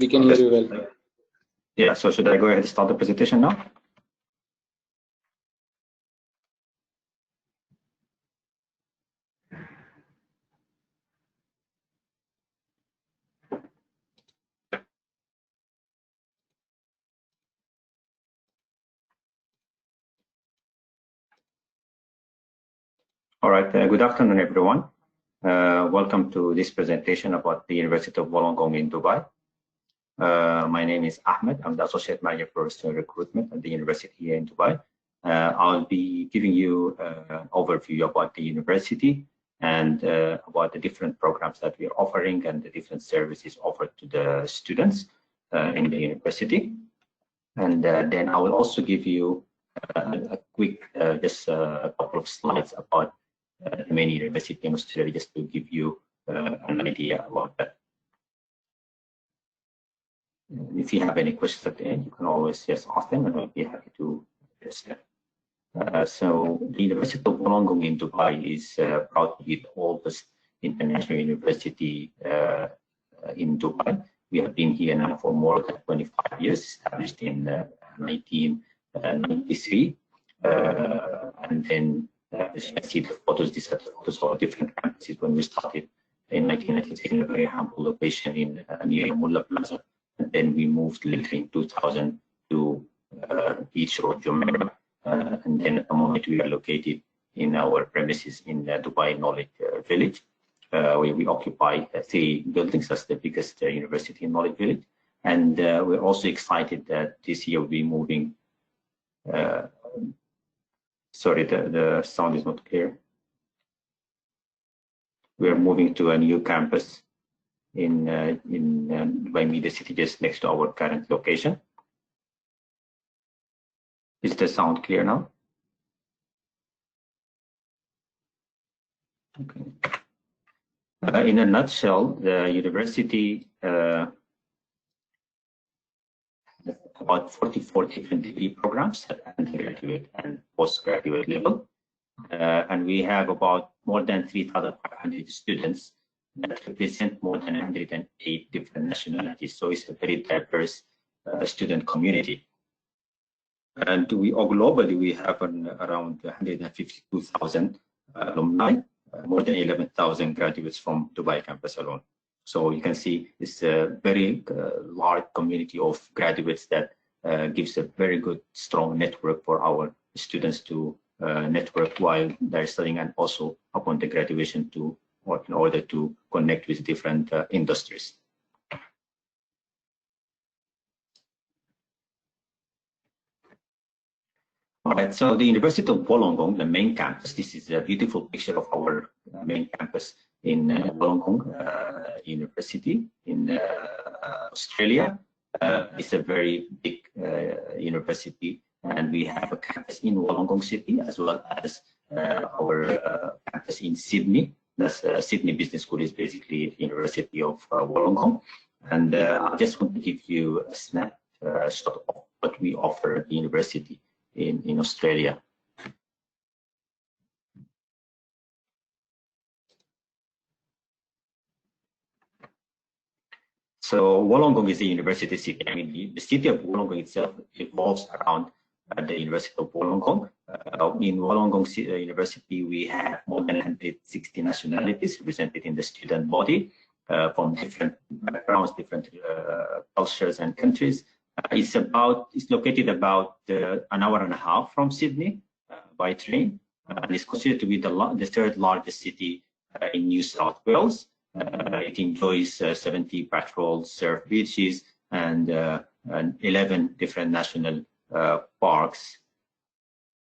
We can hear you well. Yeah, so should I go ahead and start the presentation now? All right, good afternoon, everyone. Welcome to this presentation about the University of Wollongong in Dubai. My name is Ahmed. I'm the Associate Manager for Student Recruitment at the University here in Dubai. I'll be giving you an overview about the university and about the different programs that we are offering and the different services offered to the students in the university. And then I will also give you a quick, just a couple of slides about the main university in Australia, just to give you an idea about that. If you have any questions at the end, you can always just ask them, and I'll be happy to address them. So the University of Wollongong in Dubai is proud to be the oldest international university in Dubai. We have been here now for more than 25 years, established in 1993, and then as you can see the photos, these are the photos of different campuses when we started in 1993 in a very humble location in near Mullah Plaza. And then we moved later in 2000 to Beach Road, Jumeirah. And then at the moment we are located in our premises in Dubai Knowledge Village, where we occupy 3 buildings. That's the biggest university in Knowledge Village. And we're also excited that this year we'll be moving. Sorry, the sound is not clear. We're moving to a new campus in Dubai Media City, just next to our current location. Is the sound clear now? Okay. In a nutshell, the university about 44 different degree programs at undergraduate and postgraduate level. And we have about more than 3,500 students that represent more than 108 different nationalities. So it's a very diverse student community. And globally, we have around 152,000 alumni, more than 11,000 graduates from Dubai campus alone. So you can see it's a very large community of graduates that gives a very good, strong network for our students to network while they're studying, and also upon the graduation to work in order to connect with different industries. All right, so the University of Wollongong, the main campus, this is a beautiful picture of our main campus in Wollongong University in Australia. It's a very big university, and we have a campus in Wollongong City as well as our campus in Sydney. That's Sydney Business School is basically the University of Wollongong. And I just want to give you a snapshot of what we offer at the university in Australia. So Wollongong is a university city. I mean, the city of Wollongong itself evolves around the University of Wollongong. In Wollongong University, we have more than 160 nationalities represented in the student body from different backgrounds, different cultures and countries. It's located about an hour and a half from Sydney by train, and it's considered to be the third largest city in New South Wales. It enjoys 70 patrol surf beaches and 11 different national parks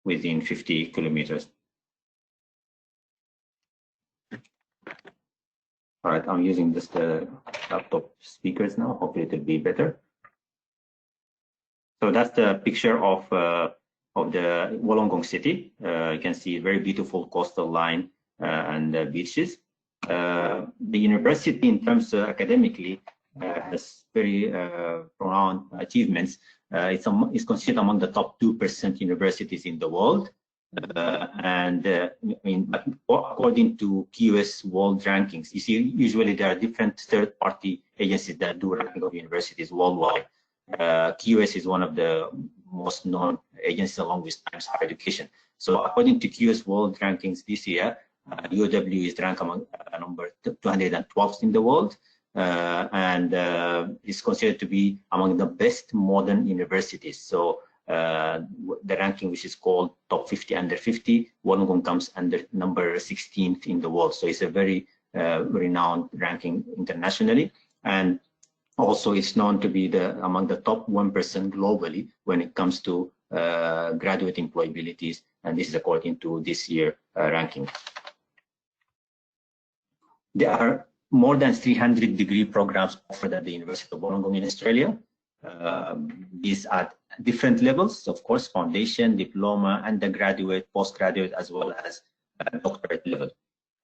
within 50 kilometers. All right, I'm using just the laptop speakers now. Hopefully it will be better. So that's the picture of the Wollongong city. You can see a very beautiful coastal line and beaches. The university, in terms academically, has very profound achievements. It's considered among the top 2% universities in the world. But according to QS World Rankings, you see, usually there are different third-party agencies that do ranking of universities worldwide. QS is one of the most known agencies along with Times Higher Education. So according to QS World Rankings this year, UoW is ranked among number 212th in the world, and is considered to be among the best modern universities. So the ranking, which is called Top 50 Under 50, Wollongong comes under number 16th in the world. So it's a very renowned ranking internationally, and also it's known to be among the top 1% globally when it comes to graduate employabilities, and this is according to this year ranking. There are more than 300 degree programs offered at the University of Wollongong in Australia. These are different levels, of course, foundation, diploma, undergraduate, postgraduate, as well as doctorate level.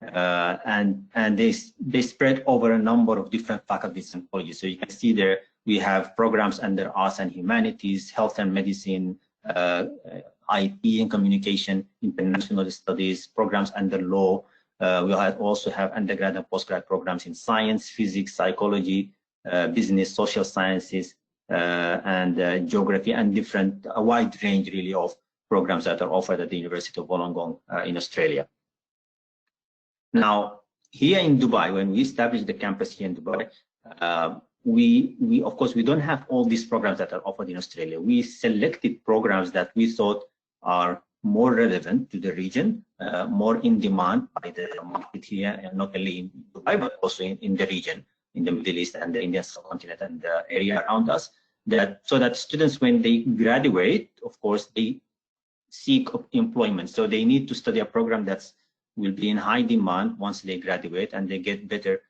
And they spread over a number of different faculties and colleges. So you can see there we have programs under arts and humanities, health and medicine, IT and communication, international studies, programs under law. We also have undergrad and postgrad programs in science, physics, psychology, business, social sciences, and geography, and a wide range really of programs that are offered at the University of Wollongong in Australia. Now, here in Dubai, when we established the campus here in Dubai, we of course, we don't have all these programs that are offered in Australia. We selected programs that we thought are more relevant to the region, more in demand by the market here, and not only in Dubai, but also in the region, in the Middle East and the Indian subcontinent and the area around us, so that students, when they graduate, of course, they seek employment. So they need to study a program that will be in high demand once they graduate, and they get better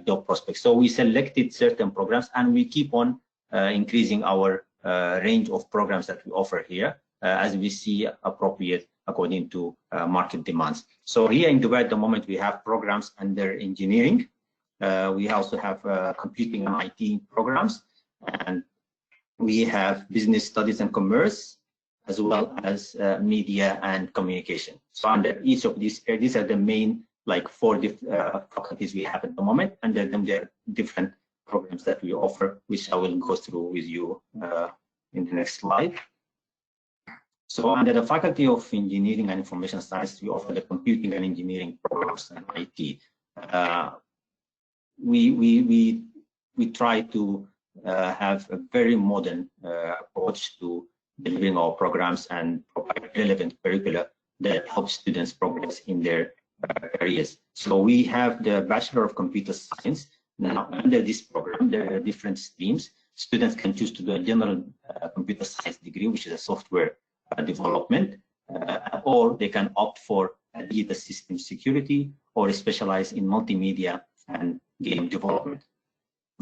job prospects. So we selected certain programs, and we keep on increasing our range of programs that we offer here as we see appropriate according to market demands. So here in Dubai at the moment, we have programs under engineering. We also have computing and IT programs, and we have business studies and commerce, as well as media and communication. So under each of these are the main, like, 4 faculties we have at the moment. Under them, there are different programs that we offer, which I will go through with you in the next slide. So under the Faculty of Engineering and Information Science, we offer the computing and engineering programs and IT. We try to have a very modern approach to delivering our programs and provide relevant curricula that help students progress in their careers. So we have the Bachelor of Computer Science. Now, under this program, there are different streams. Students can choose to do a general computer science degree, which is a software development, or they can opt for digital system security, or specialize in multimedia and game development.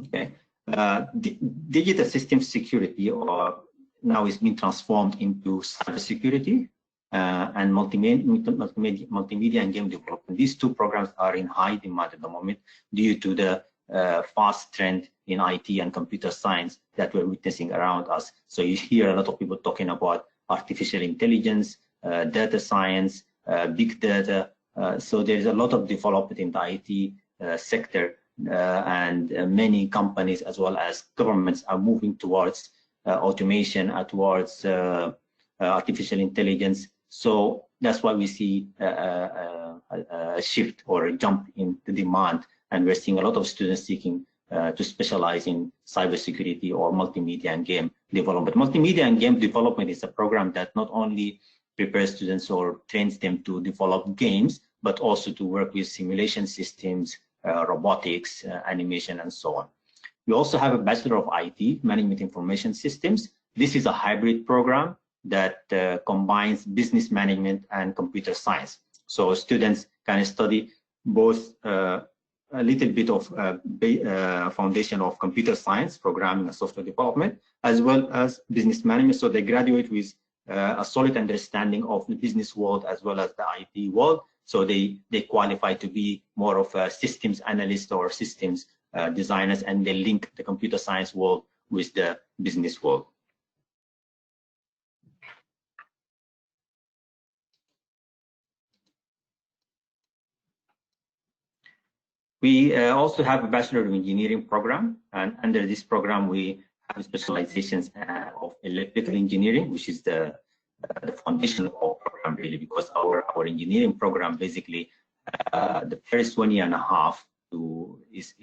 Okay, digital system security now is being transformed into cybersecurity and multimedia and game development. These 2 programs are in high demand at the moment due to the fast trend in IT and computer science that we're witnessing around us. So you hear a lot of people talking about artificial intelligence, data science, big data. So there's a lot of development in the IT sector, and many companies as well as governments are moving towards automation, towards artificial intelligence. So that's why we see a shift or a jump in the demand, and we're seeing a lot of students seeking to specialize in cybersecurity or multimedia and game development. Multimedia and game development is a program that not only prepares students or trains them to develop games, but also to work with simulation systems, robotics, animation, and so on. We also have a Bachelor of IT, Management Information Systems. This is a hybrid program that combines business management and computer science. So students can study both a little bit of foundation of computer science, programming and software development, as well as business management. So they graduate with a solid understanding of the business world as well as the IT world. So they qualify to be more of a systems analyst or systems designers, and they link the computer science world with the business world. We also have a Bachelor of Engineering program, and under this program, we have specializations of electrical engineering, which is the foundation of our program, really, because our engineering program basically the first 1 year and a half is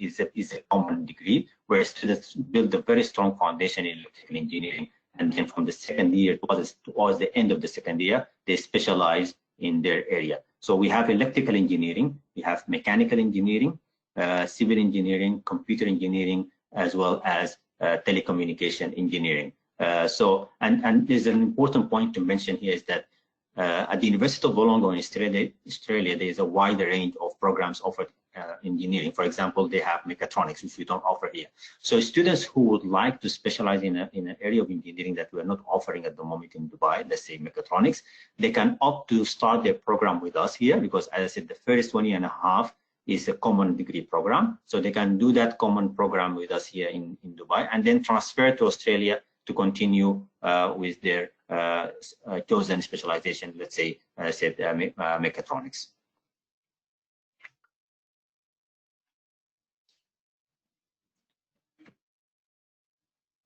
a common degree where students build a very strong foundation in electrical engineering, and then from the second year towards the end of the second year, they specialize in their area. So we have electrical engineering, we have mechanical engineering, civil engineering, computer engineering, as well as telecommunication engineering. And there's an important point to mention here is that at the University of Wollongong in Australia, there is a wide range of programs offered engineering. For example, they have mechatronics, which we don't offer here. So students who would like to specialize in an area of engineering that we're not offering at the moment in Dubai, let's say mechatronics, they can opt to start their program with us here, because as I said, the first 1 year and a half is a common degree program. So they can do that common program with us here in Dubai, and then transfer to Australia to continue with their chosen specialization, let's say, mechatronics.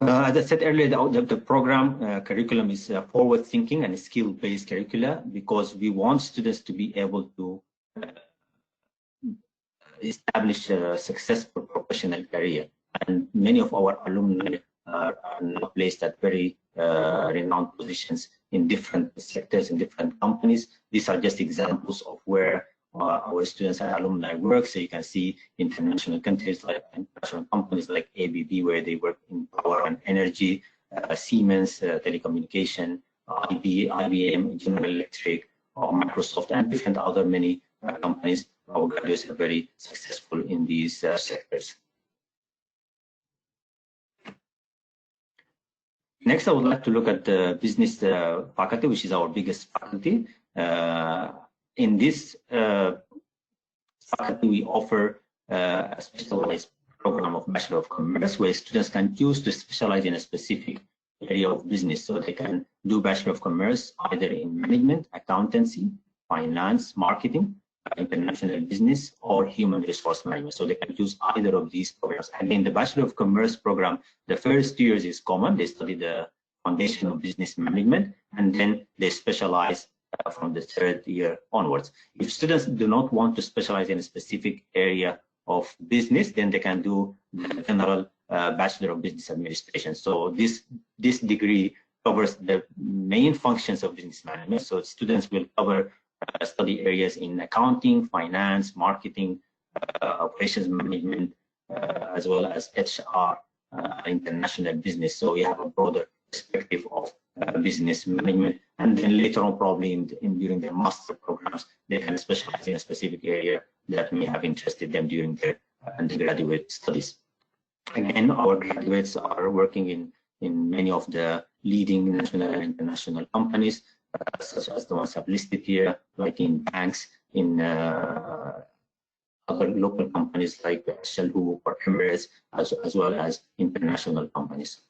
As I said earlier, the program curriculum is forward-thinking and skill-based curricula, because we want students to be able to establish a successful professional career. And many of our alumni are now placed at very renowned positions in different sectors, in different companies. These are just examples of where our students and alumni work. So you can see international countries, like international companies like ABB, where they work in power and energy, Siemens, telecommunication, IBM, General Electric, or Microsoft, and different other many companies. Our graduates are very successful in these sectors. Next, I would like to look at the business faculty, which is our biggest faculty. In this faculty, we offer a specialized program of Bachelor of Commerce, where students can choose to specialize in a specific area of business. So they can do Bachelor of Commerce either in management, accountancy, finance, marketing, international business, or human resource management. So they can choose either of these programs. And in the Bachelor of Commerce program, the first 2 years is common. They study the foundation of business management, and then they specialize from the third year onwards. If students do not want to specialize in a specific area of business, then they can do the general Bachelor of Business Administration. So this degree covers the main functions of business management. So students will cover study areas in accounting, finance, marketing, operations management, as well as HR, international business. So we have a broader perspective of business management, and then later on, probably during their master programs, they can specialize in a specific area that may have interested them during their undergraduate studies. Again, our graduates are working in many of the leading national and international companies, such as the ones I've listed here, like in banks, in other local companies like Shell or Emirates, as well as international companies.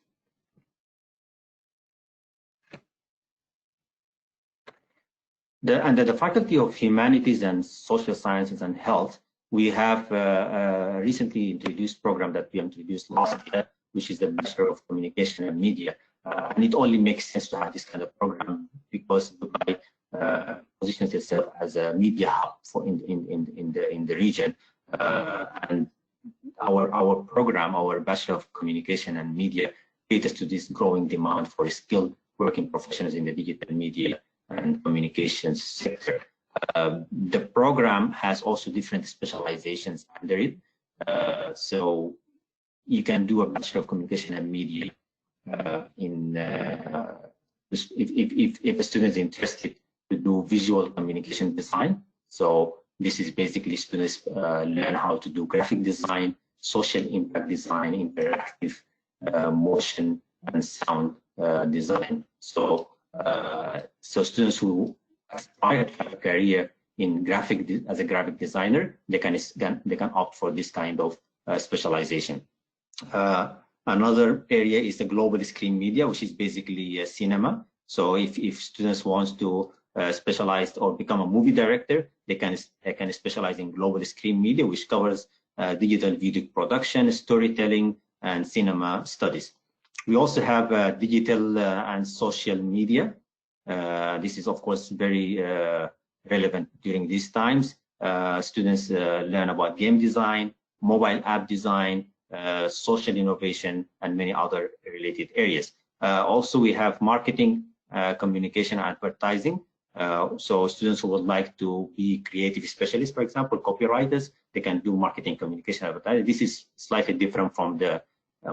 Under the Faculty of Humanities and Social Sciences and Health, we have a recently introduced program that we introduced last year, which is the Bachelor of Communication and Media. And it only makes sense to have this kind of program because Dubai positions itself as a media hub in the region. And our program, our Bachelor of Communication and Media, caters to this growing demand for skilled working professionals in the digital media and communications sector. The program has also different specializations under it. So you can do a Bachelor of Communication and Media if a student is interested to do visual communication design. So this is basically students learn how to do graphic design, social impact design, interactive motion and sound design. So students who aspire to have a career in as a graphic designer, they can opt for this kind of specialization. Another area is the global screen media, which is basically cinema. So if students want to specialize or become a movie director, they can specialize in global screen media, which covers digital video production, storytelling, and cinema studies. We also have digital and social media. This is, of course, very relevant during these times. Students learn about game design, mobile app design, social innovation, and many other related areas. Also, we have marketing, communication, advertising. So students who would like to be creative specialists, for example, copywriters, they can do marketing, communication, advertising. This is slightly different from the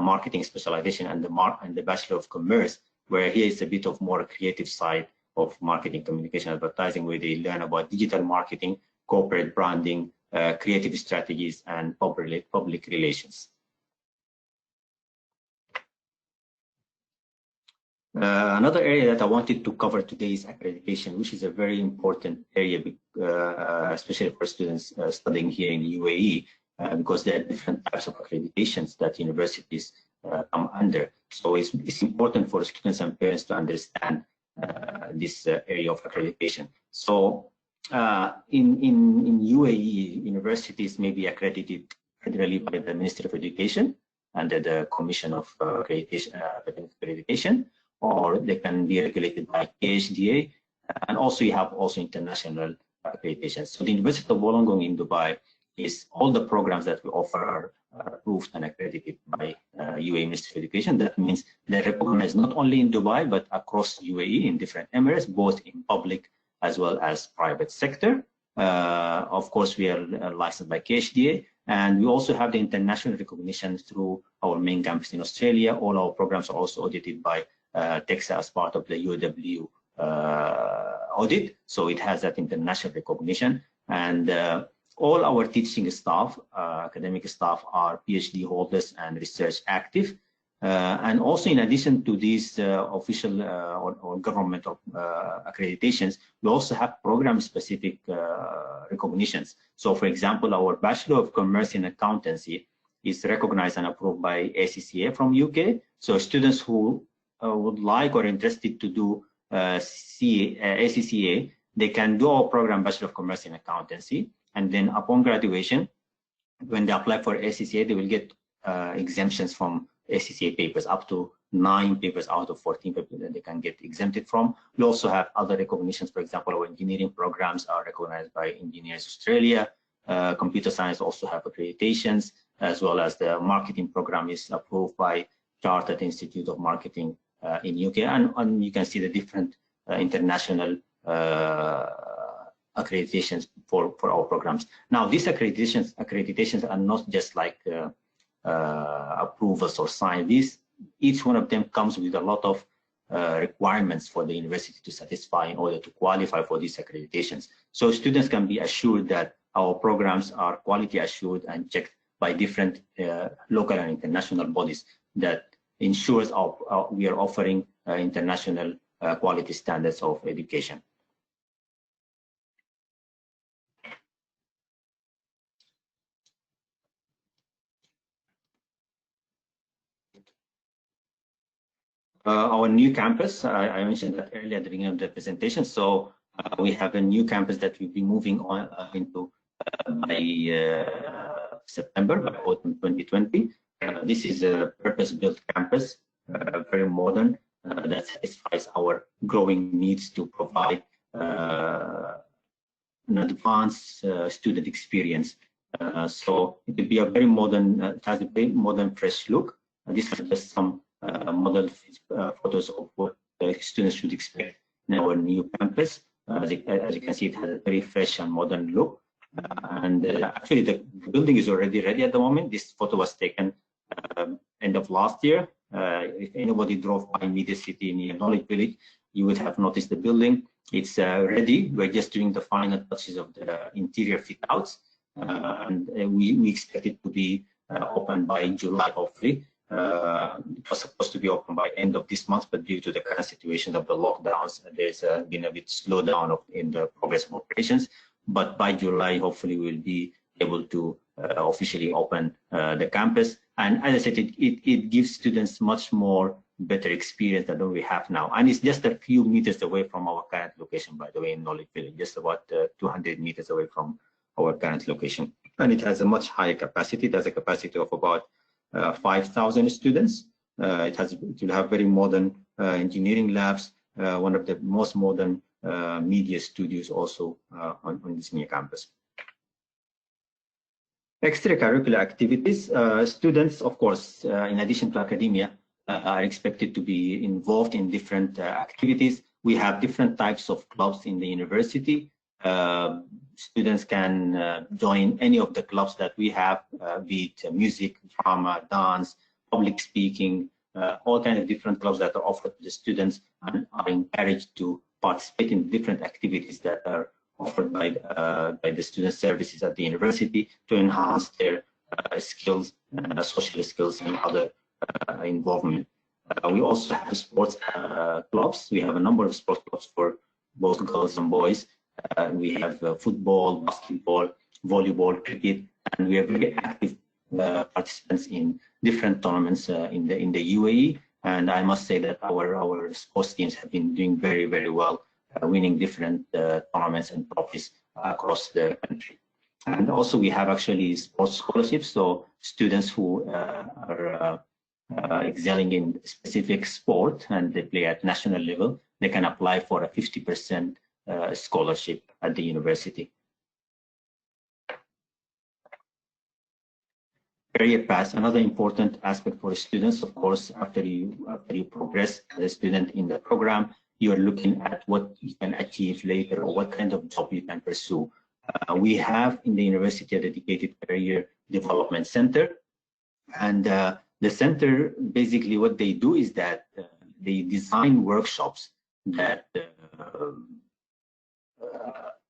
marketing specialization and the Bachelor of Commerce, where here is a bit of more creative side of marketing, communication, advertising, where they learn about digital marketing, corporate branding, creative strategies, and public relations. Another area that I wanted to cover today is accreditation, which is a very important area, especially for students studying here in the UAE, because there are different types of accreditations that universities come under. So it's important for students and parents to understand this area of accreditation. So in UAE, universities may be accredited federally by the Ministry of Education under the Commission of Accreditation, or they can be regulated by KHDA, and also you have international accreditation. So the University of Wollongong in Dubai is all the programs that we offer are approved and accredited by UAE Ministry of Education. That means they're recognized not only in Dubai, but across UAE in different emirates, both in public as well as private sector. Of course, we are licensed by KHDA, and we also have the international recognition through our main campus in Australia. All our programs are also audited by Texas as part of the UoW audit, so it has that international recognition. And all our teaching staff, academic staff, are PhD holders and research active. And also, in addition to these official or governmental accreditations, we also have program-specific recognitions. So, for example, our Bachelor of Commerce in Accountancy is recognized and approved by ACCA from UK. So, students who would like or interested to do ACCA, they can do our program Bachelor of Commerce in Accountancy, and then upon graduation, when they apply for ACCA, they will get exemptions from ACCA papers, up to 9 papers out of 14 papers that they can get exempted from. We also have other recognitions. For example, our engineering programs are recognized by Engineers Australia. Computer science also have accreditations, as well as the marketing program is approved by Chartered Institute of Marketing in UK, and you can see the different international accreditations for our programs. Now, these accreditations are not just like approvals or sign. Each one of them comes with a lot of requirements for the university to satisfy in order to qualify for these accreditations. So students can be assured that our programs are quality assured and checked by different local and international bodies that ensures we are offering international quality standards of education. Our new campus, I mentioned that earlier at the beginning of the presentation. So we have a new campus that we'll be moving on into by September, by autumn 2020. This is a purpose-built campus, very modern, that satisfies our growing needs to provide an advanced student experience. So it will be a very modern, it has a very modern, fresh look. These are just some model photos of what the students should expect in our new campus. As you can see, it has a very fresh and modern look. And actually, the building is already ready at the moment. This photo was taken end of last year. If anybody drove by Media City near Knowledge Village, you would have noticed the building. It's ready. We're just doing the final touches of the interior fit outs. And we expect it to be open by July, hopefully. It was supposed to be open by end of this month, but due to the current situation of the lockdowns, there's been a bit slowdown in the progress of operations. But by July, hopefully, we'll be able to officially open the campus. And as I said, it gives students much more better experience than we have now. And it's just a few meters away from our current location, by the way, in Knowledge Village, just about 200 meters away from our current location. and it has a much higher capacity. It has a capacity of about 5,000 students. It will have very modern engineering labs, one of the most modern media studios also on this new campus. Extracurricular activities. Students, of course, in addition to academia, are expected to be involved in different activities. We have different types of clubs in the university. Students can join any of the clubs that we have, be it music, drama, dance, public speaking, all kinds of different clubs that are offered to the students and are encouraged to participate in different activities that are offered by the student services at the university to enhance their skills, social skills, and other involvement. We also have sports clubs. We have a number of sports clubs for both girls and boys. We have football, basketball, volleyball, cricket, and we are very active participants in different tournaments in the UAE. And I must say that our sports teams have been doing very, very well, winning different tournaments and trophies across the country. And also we have actually sports scholarships, so students who are excelling in specific sport and they play at national level, they can apply for a 50% scholarship at the university. Career path, another important aspect for students, of course, after you progress as a student in the program, you are looking at what you can achieve later or what kind of job you can pursue. We have in the university a dedicated career development center, and the center, basically what they do is that they design workshops that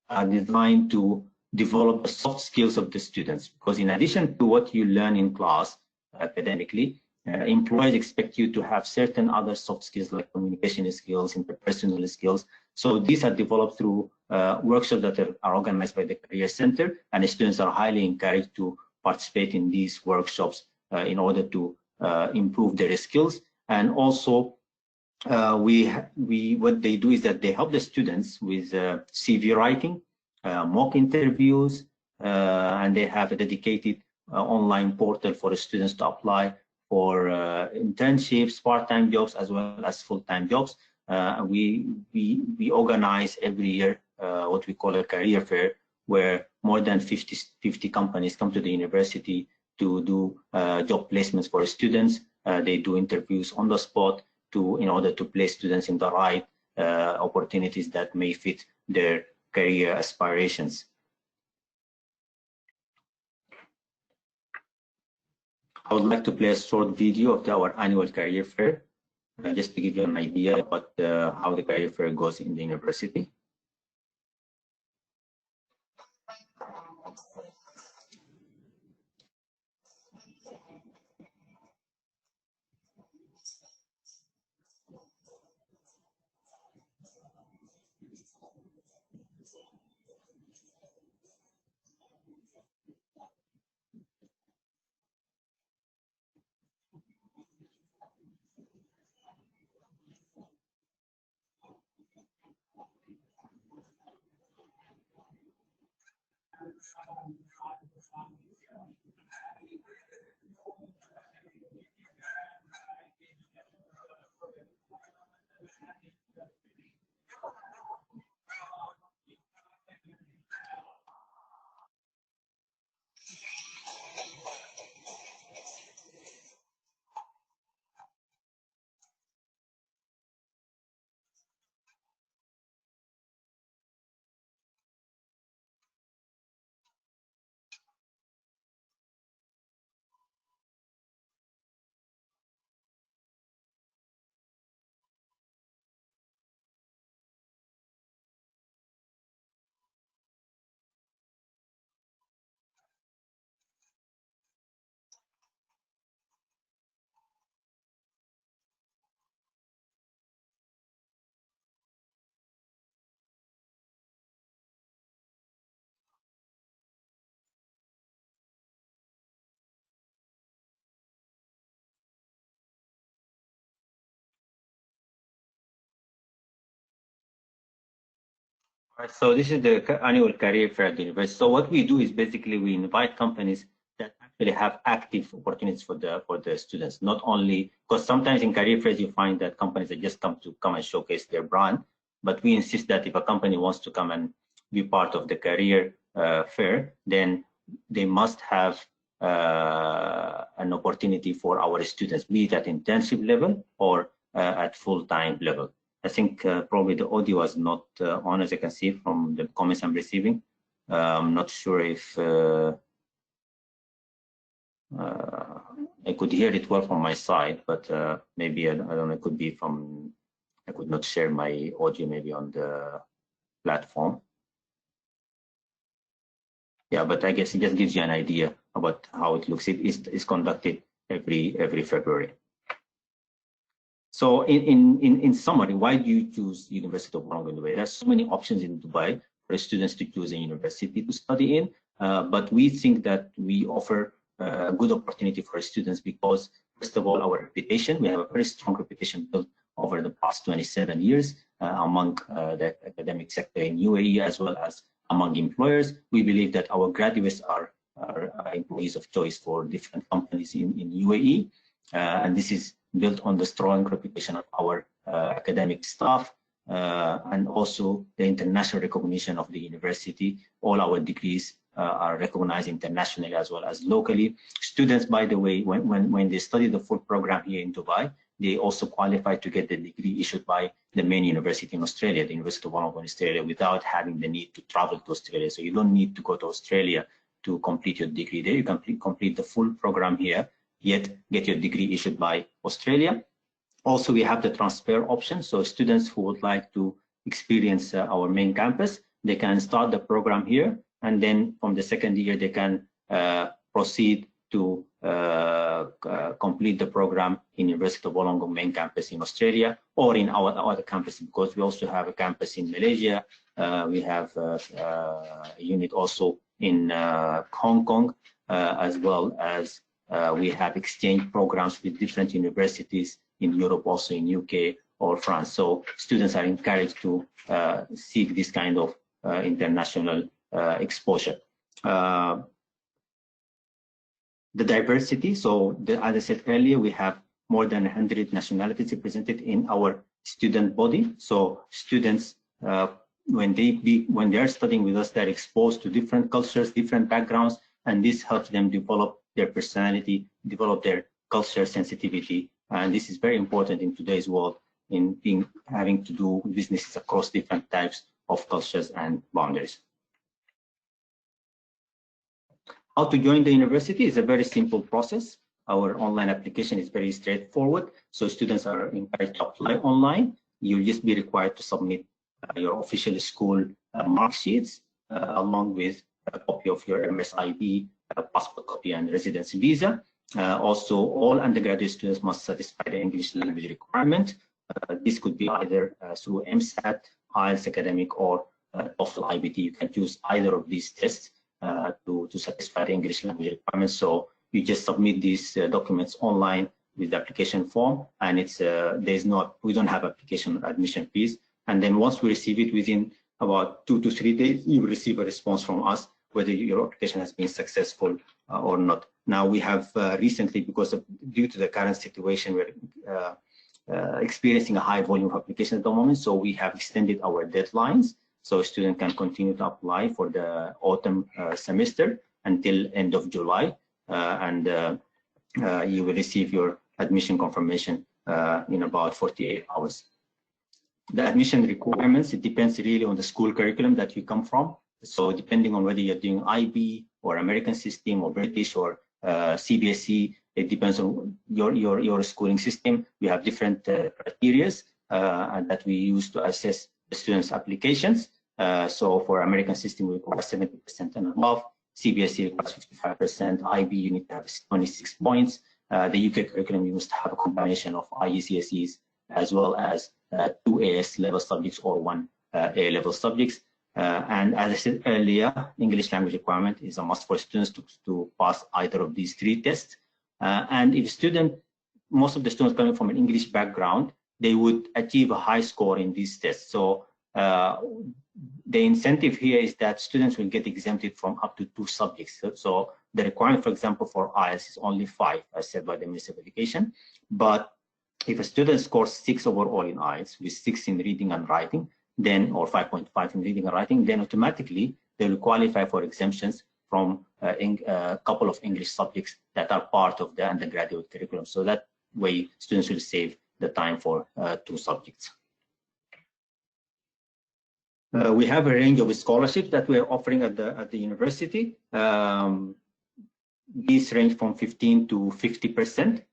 are designed to develop the soft skills of the students, because in addition to what you learn in class academically, employers expect you to have certain other soft skills like communication skills, interpersonal skills. So these are developed through workshops that are organized by the Career Center, and the students are highly encouraged to participate in these workshops in order to improve their skills. And also, what they do is that they help the students with CV writing, mock interviews, and they have a dedicated online portal for the students to apply for internships, part-time jobs, as well as full-time jobs. We organize every year what we call a career fair, where more than 50 companies come to the university to do job placements for students. They do interviews on the spot in order to place students in the right opportunities that may fit their career aspirations. I would like to play a short video of our annual career fair, just to give you an idea about how the career fair goes in the university. Right, so this is the annual career fair at the university. So what we do is basically we invite companies that actually have active opportunities for the students, not only because sometimes in career fairs you find that companies that just come and showcase their brand, but we insist that if a company wants to come and be part of the career fair, then they must have an opportunity for our students, be it at internship level or at full-time level. I think probably the audio was not on, as I can see from the comments I'm receiving. I'm not sure if I could hear it well from my side, but maybe I don't know, it could be from, I could not share my audio maybe on the platform. Yeah, but I guess it just gives you an idea about how it looks. It is conducted every February. So in summary, why do you choose University of Wollongong Dubai? There's so many options in Dubai for students to choose a university to study in, but we think that we offer a good opportunity for students because, first of all, our reputation. We have a very strong reputation built over the past 27 years among the academic sector in UAE as well as among employers. We believe that our graduates are employees of choice for different companies in UAE, and this is built on the strong reputation of our academic staff and also the international recognition of the university. All our degrees are recognized internationally as well as locally. Students, by the way, when they study the full program here in Dubai, they also qualify to get the degree issued by the main university in Australia, the University of Wollongong, Australia, without having the need to travel to Australia. So you don't need to go to Australia to complete your degree there. You can complete the full program here, yet get your degree issued by Australia. Also, we have the transfer option. So students who would like to experience our main campus, they can start the program here. And then from the second year, they can proceed to complete the program in University of Wollongong main campus in Australia or in our other campuses, because we also have a campus in Malaysia. We have a unit also in Hong Kong, as well as we have exchange programs with different universities in Europe, also in UK or France. So students are encouraged to seek this kind of international exposure. The diversity, so as I said earlier, we have more than 100 nationalities represented in our student body. So students, when they are studying with us, they're exposed to different cultures, different backgrounds, and this helps them develop their personality, develop their culture sensitivity. And this is very important in today's world, in having to do businesses across different types of cultures and boundaries. How to join the university is a very simple process. Our online application is very straightforward. So students are encouraged to apply online. You'll just be required to submit your official school mark sheets along with a copy of your MSID, passport copy, and residency visa. Also, all undergraduate students must satisfy the English language requirement. This could be either through MSAT, IELTS academic, or TOEFL IBT. You can choose either of these tests to satisfy the English language requirements. So you just submit these documents online with the application form, and it's we don't have application or admission fees. And then once we receive it, within about 2 to 3 days, you will receive a response from us whether your application has been successful or not. Now we have recently, due to the current situation, we're experiencing a high volume of applications at the moment, so we have extended our deadlines. So students can continue to apply for the autumn semester until end of July, and you will receive your admission confirmation in about 48 hours. The admission requirements, it depends really on the school curriculum that you come from. So depending on whether you're doing IB or American system or British or CBSE, it depends on your schooling system. We have different criteria that we use to assess the students' applications. So for American system, we require 70% and above. CBSE requires 55%. IB, you need to have 26 points. The UK curriculum, you must have a combination of IGCSEs as well as 2 AS level subjects or 1 A level subjects. And as I said earlier, English language requirement is a must for students to pass either of these 3 tests. And if most of the students coming from an English background, they would achieve a high score in these tests. So the incentive here is that students will get exempted from up to 2 subjects. So the requirement, for example, for IELTS is only 5, as said by the Ministry of Education. But if a student scores 6 overall in IELTS, with 6 in reading and writing, then, or 5.5 in reading and writing, then automatically they will qualify for exemptions from a couple of English subjects that are part of the undergraduate curriculum. So that way, students will save the time for 2 subjects. We have a range of scholarships that we are offering at the university. These range from 15 to 50%.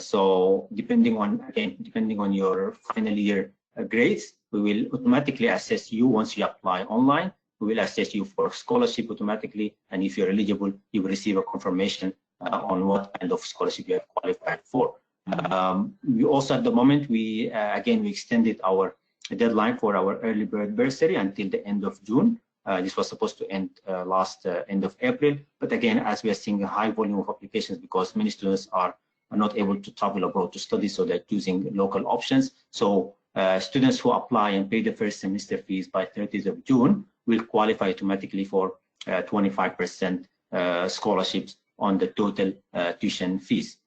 So depending on your final year grades, we will automatically assess you once you apply online. We will assess you for scholarship automatically, and if you're eligible, you will receive a confirmation on what kind of scholarship you have qualified for. We also, at the moment, we extended our deadline for our early bird bursary until the end of June. This was supposed to end end of April, but again, as we are seeing a high volume of applications because many students are not able to travel abroad to study, so they're choosing local options. So students who apply and pay the first semester fees by 30th of June will qualify automatically for 25% scholarships on the total tuition fees.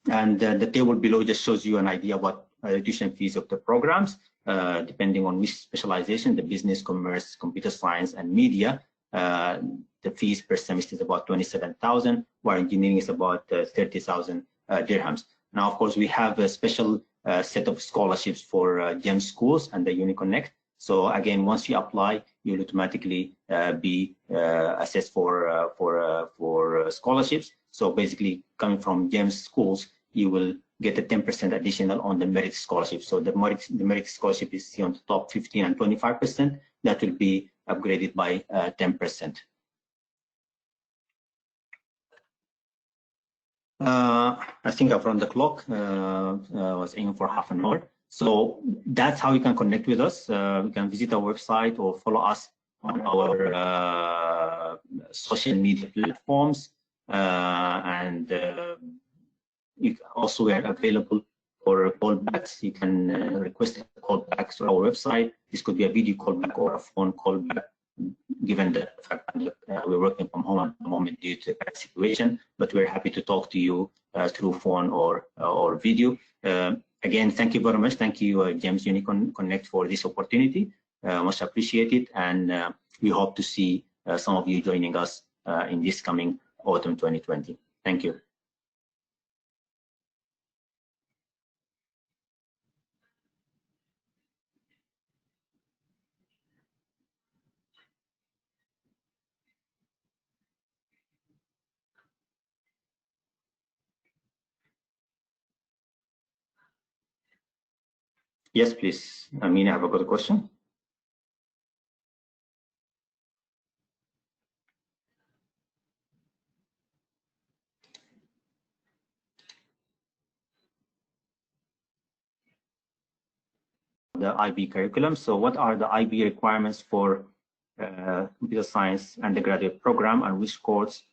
And the table below just shows you an idea about tuition fees of the programs, depending on which specialization, the business, commerce, computer science, and media. The fees per semester is about 27,000, while engineering is about 30,000 dirhams. Now, of course, we have a special set of scholarships for GEM schools and the UniConnect. So again, once you apply, you'll automatically be assessed for scholarships. So basically, coming from GEM schools, you will get a 10% additional on the merit scholarship. So the merit scholarship is on the top 15 and 25%. That will be upgraded by 10%. I think I've run the clock. I was aiming for half an hour. So that's how you can connect with us. You can visit our website or follow us on our social media platforms. You also are available for callbacks. You can request a callback to our website. This could be a video callback or a phone callback, given the fact that we're working from home at the moment due to the situation. But we're happy to talk to you through phone or video. Again, thank you very much. Thank you, James UniConnect, for this opportunity. Much appreciated, and we hope to see some of you joining us in this coming autumn 2020. Thank you. Yes, please. Amina, have a good question. The IB curriculum. So what are the IB requirements for computer science undergraduate program, and which course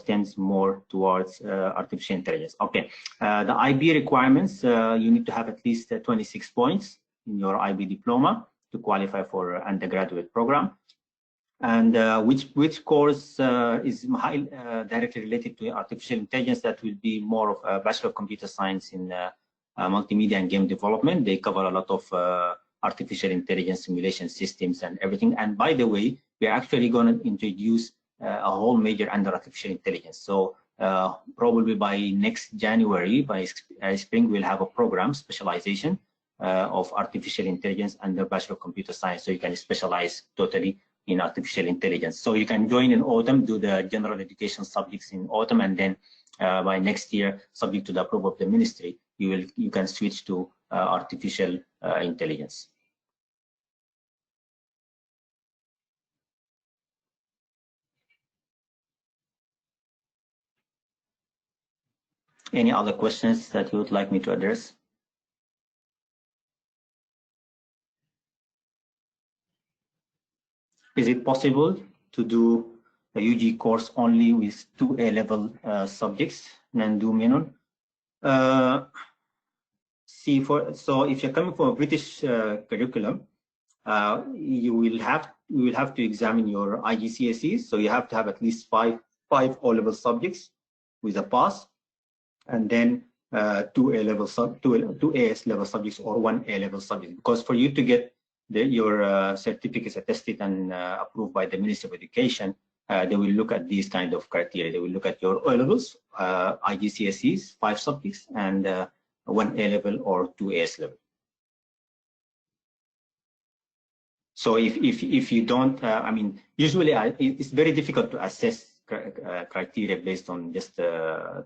tends more towards artificial intelligence? Okay, the IB requirements, you need to have at least 26 points in your IB diploma to qualify for undergraduate program. And which course is directly related to artificial intelligence? That will be more of a Bachelor of Computer Science in multimedia and game development. They cover a lot of artificial intelligence simulation systems and everything. And by the way, we're actually going to introduce a whole major under artificial intelligence. So probably by next January, by spring, we'll have a program specialization of artificial intelligence under Bachelor of Computer Science. So you can specialize totally in artificial intelligence. So you can join in autumn, do the general education subjects in autumn, and then by next year, subject to the approval of the ministry, you can switch to artificial intelligence. Any other questions that you would like me to address? Is it possible to do a UG course only with 2 A-level subjects, Nandu Menon? So if you're coming from a British curriculum, you will have to examine your IGCSEs. So you have to have at least five O-level subjects with a pass, and then two AS level subjects or one A-level subject. Because for you to get your certificates attested and approved by the Ministry of Education, they will look at these kind of criteria. They will look at your O-levels, IGCSEs, 5 subjects, and one A-level or 2 AS level. So if you don't, I mean, usually it's very difficult to assess criteria based on just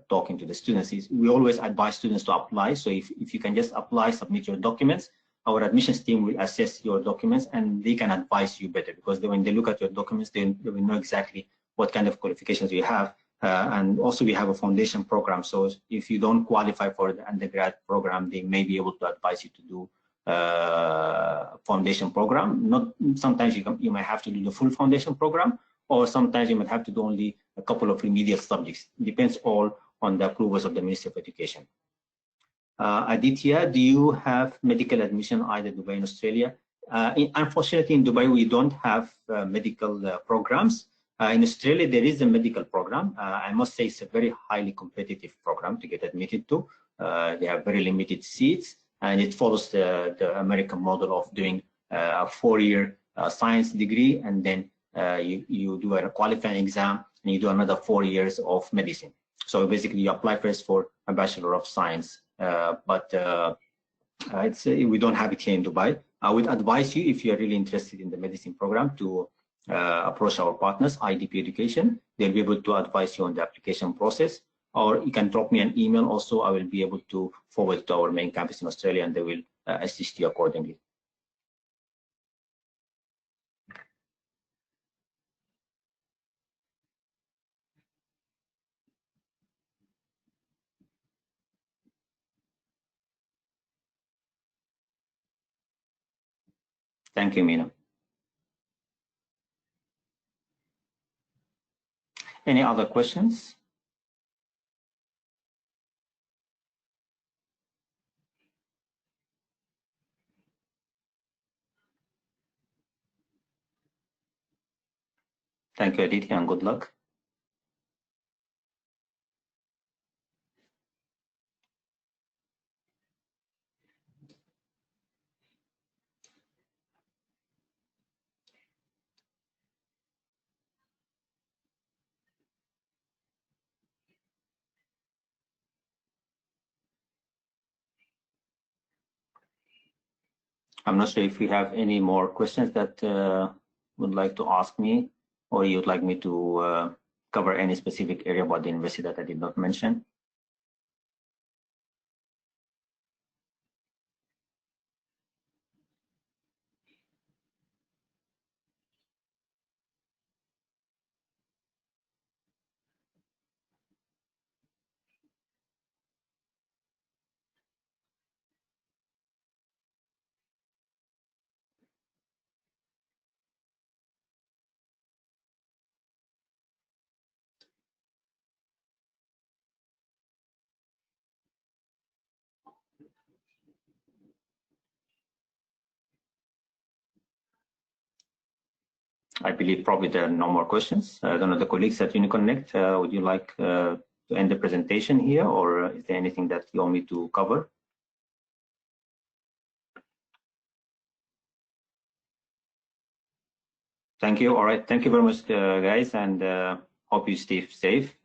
talking to the students. We always advise students to apply. So if you can just apply, submit your documents, our admissions team will assess your documents and they can advise you better, because when they look at your documents, they will know exactly what kind of qualifications you have. And also we have a foundation program. So if you don't qualify for the undergrad program, they may be able to advise you to do foundation program. Not sometimes you might have to do the full foundation program, or sometimes you might have to do only a couple of remedial subjects. It depends all on the approvals of the Ministry of Education. Aditya, do you have medical admission either Dubai and Australia? Unfortunately, in Dubai, we don't have medical programs. In Australia, there is a medical program. I must say it's a very highly competitive program to get admitted to. They have very limited seats, and it follows the American model of doing a 4-year science degree, and then you do a qualifying exam, and you do another 4 years of medicine. So basically, you apply first for a Bachelor of Science, but we don't have it here in Dubai. I would advise you, if you're really interested in the medicine program, to approach our partners, IDP Education. They'll be able to advise you on the application process, or you can drop me an email also. I will be able to forward to our main campus in Australia, and they will assist you accordingly. Thank you, Mina. Any other questions? Thank you, Aditya, and good luck. I'm not sure if we have any more questions that would like to ask me, or you'd like me to cover any specific area about the university that I did not mention. I believe probably there are no more questions. I don't know, the colleagues at UniConnect, would you like to end the presentation here, or is there anything that you want me to cover? Thank you. All right. Thank you very much, guys, and hope you stay safe.